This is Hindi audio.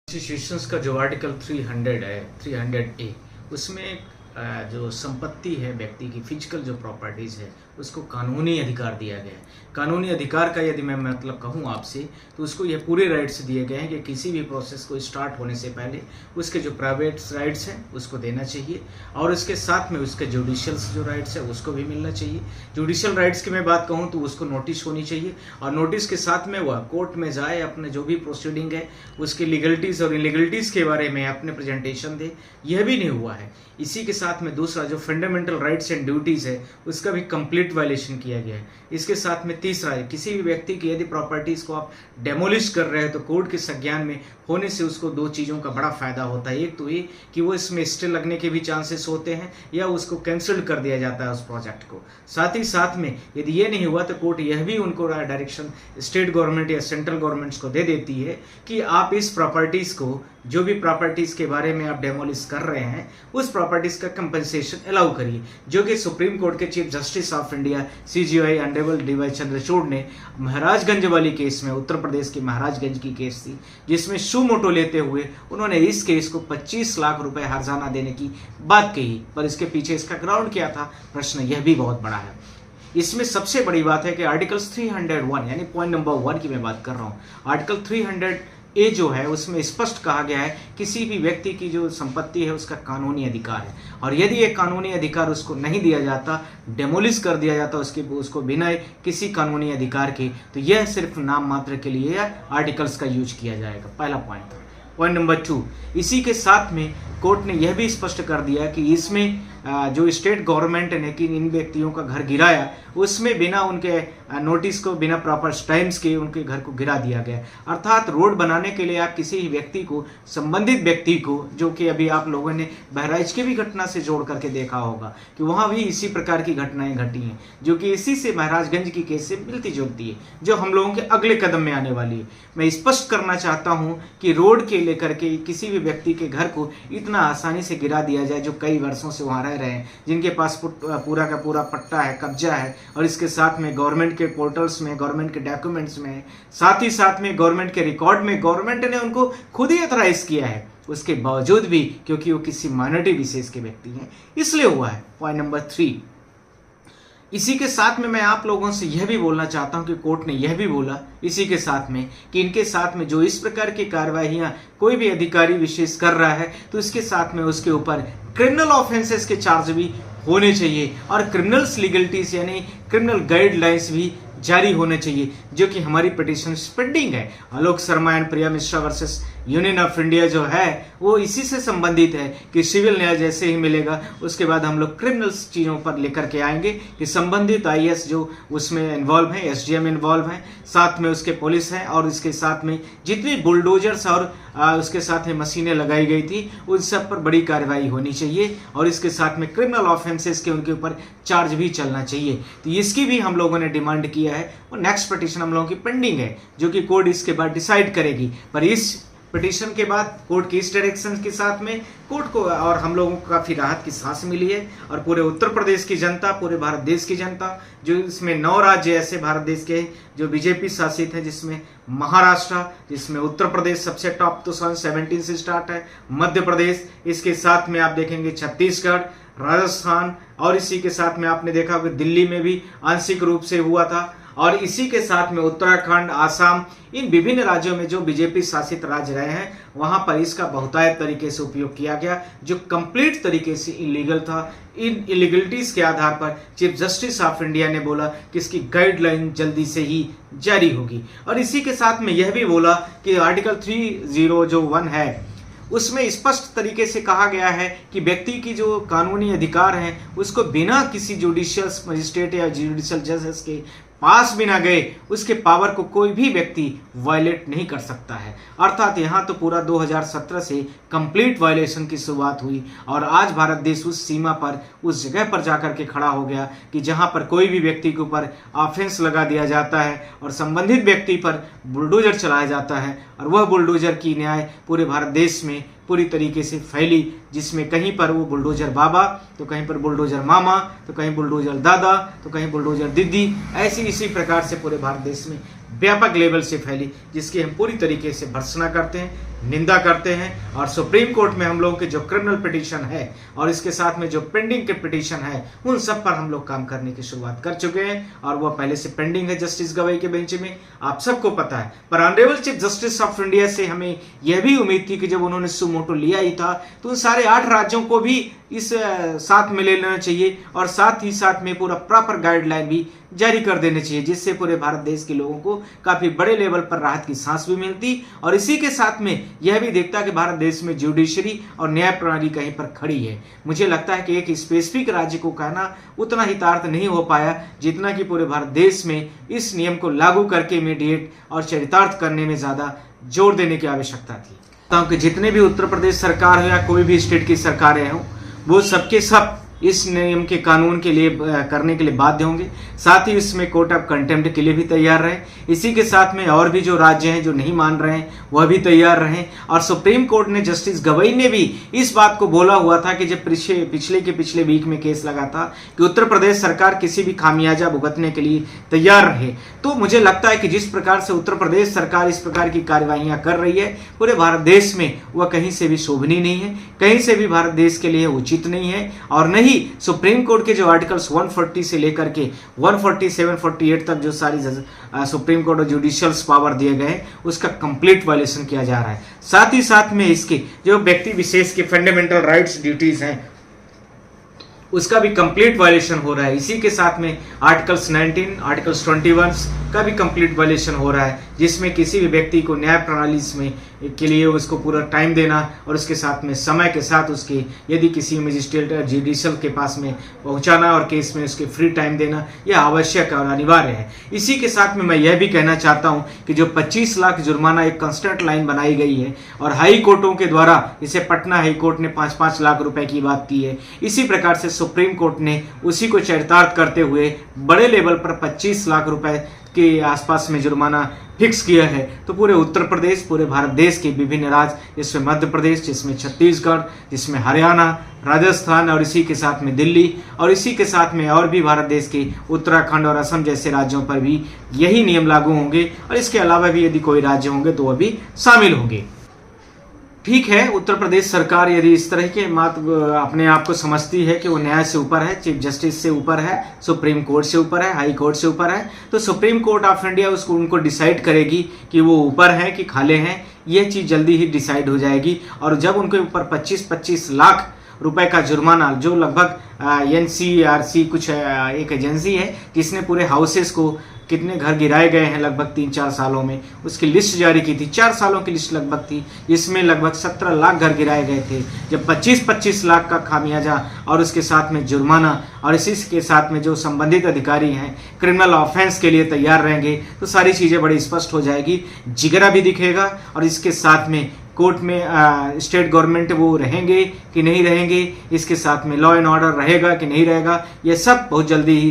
कॉन्स्टिट्यूशंस का जो आर्टिकल 300 है 300A उसमें जो संपत्ति है व्यक्ति की फिजिकल जो प्रॉपर्टीज़ है उसको कानूनी अधिकार दिया गया है। कानूनी अधिकार का यदि मैं मतलब कहूँ आपसे तो उसको ये पूरे राइट्स दिए गए हैं कि किसी भी प्रोसेस को स्टार्ट होने से पहले उसके जो प्राइवेट राइट्स हैं उसको देना चाहिए और इसके साथ में उसके जुडिशियल्स जो राइट्स है उसको भी मिलना चाहिए। जुडिशियल राइट्स की मैं बात कहूँ तो उसको नोटिस होनी चाहिए और नोटिस के साथ में वह कोर्ट में जाए, अपने जो भी प्रोसीडिंग है उसकी लीगलिटीज़ और इलीगलिटीज़ के बारे में अपने प्रेजेंटेशन दे। यह भी नहीं हुआ है। इसी के साथ में दूसरा जो फंडामेंटल राइट्स एंड ड्यूटीज़ है उसका भी कंप्लीट वायलेशन किया गया है। इसके साथ में तीसरा है, किसी भी व्यक्ति की यदि प्रॉपर्टीज़ को आप डेमोलिश कर रहे हैं तो कोर्ट के संज्ञान में होने से उसको दो चीज़ों का बड़ा फायदा होता है। एक तो ये कि वो इसमें स्टे लगने के भी चांसेस होते हैं या उसको कैंसिल कर दिया जाता है उस प्रोजेक्ट को। साथ ही साथ में यदि ये नहीं हुआ तो कोर्ट यह भी उनको डायरेक्शन स्टेट गवर्नमेंट या सेंट्रल गवर्नमेंट्स को दे देती है कि आप इस प्रॉपर्टीज़ को, जो भी प्रॉपर्टीज़ के बारे में आप डेमोलिश कर रहे हैं उस प्रॉपर्टीज़ का कंपनसेशन अलाउ करिए, जो कि सुप्रीम कोर्ट के chief justice of India CJI honourable DY Chandrachud ने महाराजगंज वाली केस में, उत्तर प्रदेश के महाराजगंज की केस थी जिसमें सुमोटो लेते हुए उन्होंने इस केस को 25 लाख रुपए हर्जाना देने की बात कही। पर इसके पीछे इसका ग्राउंड क्या था, प्रश्न यह भी बहुत बड़ा है। इसमें सबसे बड़ी बात है कि आर्टिकल 301 यानी पॉइंट नंबर 1 की मैं बात कर रहा हूँ। आर्टिकल 300A जो है उसमें स्पष्ट कहा गया है किसी भी व्यक्ति की जो संपत्ति है उसका कानूनी अधिकार है और यदि एक कानूनी अधिकार उसको नहीं दिया जाता, डेमोलिश कर दिया जाता उसको बिना किसी कानूनी अधिकार के, तो यह सिर्फ नाम मात्र के लिए आर्टिकल्स का यूज किया जाएगा। पहला पॉइंट। पॉइंट नंबर 2, इसी के साथ में कोर्ट ने यह भी स्पष्ट कर दिया कि इसमें जो स्टेट गवर्नमेंट ने कि इन व्यक्तियों का घर गिराया उसमें बिना उनके नोटिस को, बिना प्रॉपर टाइम्स के उनके घर को गिरा दिया गया। अर्थात रोड बनाने के लिए आप किसी व्यक्ति को, संबंधित व्यक्ति को, जो कि अभी आप लोगों ने बहराइच की भी घटना से जोड़ करके देखा होगा कि वहाँ भी इसी प्रकार की घटनाएं घटी हैं जो कि इसी से महाराजगंज की केस से मिलती जुलती है, जो हम लोगों के अगले कदम में आने वाली है। मैं स्पष्ट करना चाहता हूँ कि रोड के लेकर के किसी भी व्यक्ति के घर को इतना आसानी से गिरा दिया जाए जो कई वर्षों से वहाँ रहे हैं, जिनके पास पूरा का पूरा पट्टा है, कब्जा है और इसके साथ में गवर्नमेंट के पोर्टल्स में, गवर्नमेंट के डॉक्यूमेंट्स में, साथ ही साथ में गवर्नमेंट के रिकॉर्ड में गवर्नमेंट ने उनको खुद ही ऑथराइज किया है। उसके बावजूद भी क्योंकि वो किसी माइनॉरिटी विशेष के व्यक्ति हैं इसलिए हुआ है। पॉइंट नंबर 3, इसी के साथ में मैं आप लोगों से यह भी बोलना चाहता हूं कि कोर्ट ने यह भी बोला इसी के साथ में कि इनके साथ में जो इस प्रकार की कार्रवाइयां कोई भी अधिकारी विशेष कर रहा है तो इसके साथ में उसके ऊपर क्रिमिनल ऑफेंसेस के चार्ज भी होने चाहिए और क्रिमिनल्स लीगलिटीज यानी क्रिमिनल गाइडलाइंस भी जारी होने चाहिए, जो कि हमारी पिटीशन पेंडिंग है। Alok Sharma and Priya Mishra versus union of India जो है वो इसी से संबंधित है कि सिविल न्याय जैसे ही मिलेगा उसके बाद हम लोग क्रिमिनल्स चीज़ों पर लेकर के आएंगे कि संबंधित IAS जो उसमें इन्वॉल्व हैं, SDM इन्वॉल्व हैं, साथ में उसके पुलिस हैं और इसके साथ में जितनी बुलडोजर्स और उसके साथ में मशीनें लगाई गई थी उन सब पर बड़ी कार्रवाई होनी चाहिए और इसके साथ में क्रिमिनल ऑफेंसेस के उनके ऊपर चार्ज भी चलना चाहिए। तो इसकी भी हम लोगों ने डिमांड किया है और नेक्स्ट पिटीशन हम लोगों की पेंडिंग है जो कि कोर्ट इसके बाद डिसाइड करेगी। पर इस पिटीशन के बाद कोर्ट की इस डायरेक्शन के साथ में कोर्ट को और हम लोगों को काफ़ी राहत की सांस मिली है और पूरे उत्तर प्रदेश की जनता, पूरे भारत देश की जनता, जो इसमें 9 राज्य ऐसे भारत देश के जो BJP शासित है, जिसमें महाराष्ट्र, जिसमें उत्तर प्रदेश सबसे टॉप 2017 से स्टार्ट है, मध्य प्रदेश, इसके साथ में आप देखेंगे छत्तीसगढ़, राजस्थान और इसी के साथ में आपने देखा कि दिल्ली में भी आंशिक रूप से हुआ था और इसी के साथ में उत्तराखंड, आसाम, इन विभिन्न राज्यों में जो BJP शासित राज्य रहे हैं वहां पर इसका बहुतायत तरीके से उपयोग किया गया जो कंप्लीट तरीके से इलीगल था। इन इलीगलिटीज के आधार पर चीफ जस्टिस ऑफ इंडिया ने बोला कि इसकी गाइडलाइन जल्दी से ही जारी होगी और इसी के साथ में यह भी बोला कि आर्टिकल 301 है उसमें स्पष्ट तरीके से कहा गया है कि व्यक्ति की जो कानूनी अधिकार हैं उसको बिना किसी जुडिशियल मजिस्ट्रेट या जुडिशियल जजेस के पास बिना गए उसके पावर को कोई भी व्यक्ति वायलेट नहीं कर सकता है। अर्थात यहाँ तो पूरा 2017 से कंप्लीट वायलेशन की शुरुआत हुई और आज भारत देश उस सीमा पर, उस जगह पर जाकर के खड़ा हो गया कि जहाँ पर कोई भी व्यक्ति के ऊपर ऑफेंस लगा दिया जाता है और संबंधित व्यक्ति पर बुलडोजर चलाया जाता है और वह बुलडोजर की न्याय पूरे भारत देश में पूरी तरीके से फैली, जिसमें कहीं पर वो बुलडोजर बाबा, तो कहीं पर बुलडोजर मामा, तो कहीं बुलडोजर दादा, तो कहीं बुलडोजर दीदी, ऐसी इसी प्रकार से पूरे भारत देश में व्यापक लेवल से फैली, जिसकी हम पूरी तरीके से भर्त्सना करते हैं। निंदा करते हैं। और सुप्रीम कोर्ट में हम लोगों के जो क्रिमिनल पिटीशन है और इसके साथ में जो पेंडिंग के पिटीशन है, उन सब पर हम लोग काम करने की शुरुआत कर चुके हैं और वह पहले से पेंडिंग है जस्टिस गवाई के बेंच में, आप सबको पता है। पर honourable chief justice of India से हमें यह भी उम्मीद थी कि जब उन्होंने सुमोटो लिया ही था तो उन सारे 8 राज्यों को भी इस साथ में ले लेना चाहिए और साथ ही साथ में पूरा प्रॉपर गाइडलाइन भी जारी कर देने चाहिए, जिससे पूरे भारत देश के लोगों को काफी बड़े लेवल पर राहत की सांस भी मिलती और इसी के साथ में यह भी देखता कि भारत देश में जुडिशरी और न्याय प्रणाली कहीं पर खड़ी है। मुझे लगता है कि एक स्पेसिफिक राज्य को कहना उतना हितार्थ नहीं हो पाया जितना कि पूरे भारत देश में इस नियम को लागू करके इमीडिएट और चरितार्थ करने में ज्यादा जोर देने की आवश्यकता थी। क्योंकि जितने भी उत्तर प्रदेश सरकार हो या कोई भी स्टेट की सरकारें हों, वो सबके सब इस नियम के कानून के लिए करने के लिए बाध्य होंगे, साथ ही इसमें कोर्ट ऑफ कंटेम्प्ट के लिए भी तैयार रहे। इसी के साथ में और भी जो राज्य हैं जो नहीं मान रहे हैं वह भी तैयार रहें। और सुप्रीम कोर्ट ने जस्टिस गवई ने भी इस बात को बोला हुआ था कि जब पिछले वीक में केस लगा था कि उत्तर प्रदेश सरकार किसी भी खामियाजा भुगतने के लिए तैयार रहे। तो मुझे लगता है कि जिस प्रकार से उत्तर प्रदेश सरकार इस प्रकार की कार्यवाहियां कर रही है पूरे भारत देश में, वह कहीं से भी शोभनीय नहीं है, कहीं से भी भारत देश के लिए उचित नहीं है। और नहीं सुप्रीम कोर्ट के जो आर्टिकल्स 140 से लेकर के 147, 48 तक जो सारी सुप्रीम कोर्ट और जुडिशियल पावर दिए गए उसका कंप्लीट वायलेशन किया जा रहा है। साथ ही साथ में इसके जो व्यक्ति विशेष के फंडामेंटल राइट्स ड्यूटीज हैं उसका भी कंप्लीट वायलेशन हो रहा है। इसी के साथ में आर्टिकल्स 19, आर्टिकल्स 21 का भी कंप्लीट वायलेशन हो रहा है, जिसमें किसी भी व्यक्ति को न्याय प्रणाली में के लिए उसको पूरा टाइम देना और उसके साथ में समय के साथ उसके यदि किसी मजिस्ट्रेट जुडिशियल के पास में पहुंचाना और केस में उसके फ्री टाइम देना यह आवश्यक और अनिवार्य है। इसी के साथ में मैं यह भी कहना चाहता हूं कि जो 25 लाख जुर्माना एक कंस्टेंट लाइन बनाई गई है और हाई कोर्टों के द्वारा, इसे पटना हाई कोर्ट ने 5-5 लाख रुपए की बात की है, इसी प्रकार से सुप्रीम कोर्ट ने उसी को चरितार्थ करते हुए बड़े लेवल पर 25 लाख रुपए के आसपास में जुर्माना फिक्स किया है। तो पूरे उत्तर प्रदेश, पूरे भारत देश के विभिन्न राज्य, जिसमें मध्य प्रदेश, जिसमें छत्तीसगढ़, जिसमें हरियाणा, राजस्थान और इसी के साथ में दिल्ली और इसी के साथ में और भी भारत देश के उत्तराखंड और असम जैसे राज्यों पर भी यही नियम लागू होंगे और इसके अलावा भी यदि कोई राज्य होंगे तो वह भी शामिल होंगे। ठीक है, उत्तर प्रदेश सरकार यदि इस तरह के अपने आप को समझती है कि वो न्याय से ऊपर है, चीफ जस्टिस से ऊपर है, सुप्रीम कोर्ट से ऊपर है, हाई कोर्ट से ऊपर है, तो सुप्रीम कोर्ट ऑफ इंडिया उनको डिसाइड करेगी कि वो ऊपर है कि खाले हैं। यह चीज़ जल्दी ही डिसाइड हो जाएगी और जब उनके ऊपर 25-25 लाख रुपए का जुर्माना, जो लगभग NCRC कुछ एक एजेंसी है जिसने पूरे हाउसेस को कितने घर गिराए गए हैं लगभग 3-4 सालों में, उसकी लिस्ट जारी की थी, 4 सालों की लिस्ट लगभग थी, इसमें लगभग 17 लाख घर गिराए गए थे। जब 25-25 लाख का खामियाजा और उसके साथ में जुर्माना और इसी के साथ में जो संबंधित अधिकारी हैं क्रिमिनल ऑफेंस के लिए तैयार रहेंगे तो सारी चीज़ें बड़ी स्पष्ट हो जाएगी, जिगरा भी दिखेगा और इसके साथ में कोर्ट में स्टेट गवर्नमेंट वो रहेंगे कि नहीं रहेंगे, इसके साथ में लॉ एंड ऑर्डर रहेगा कि नहीं रहेगा, ये सब बहुत जल्दी ही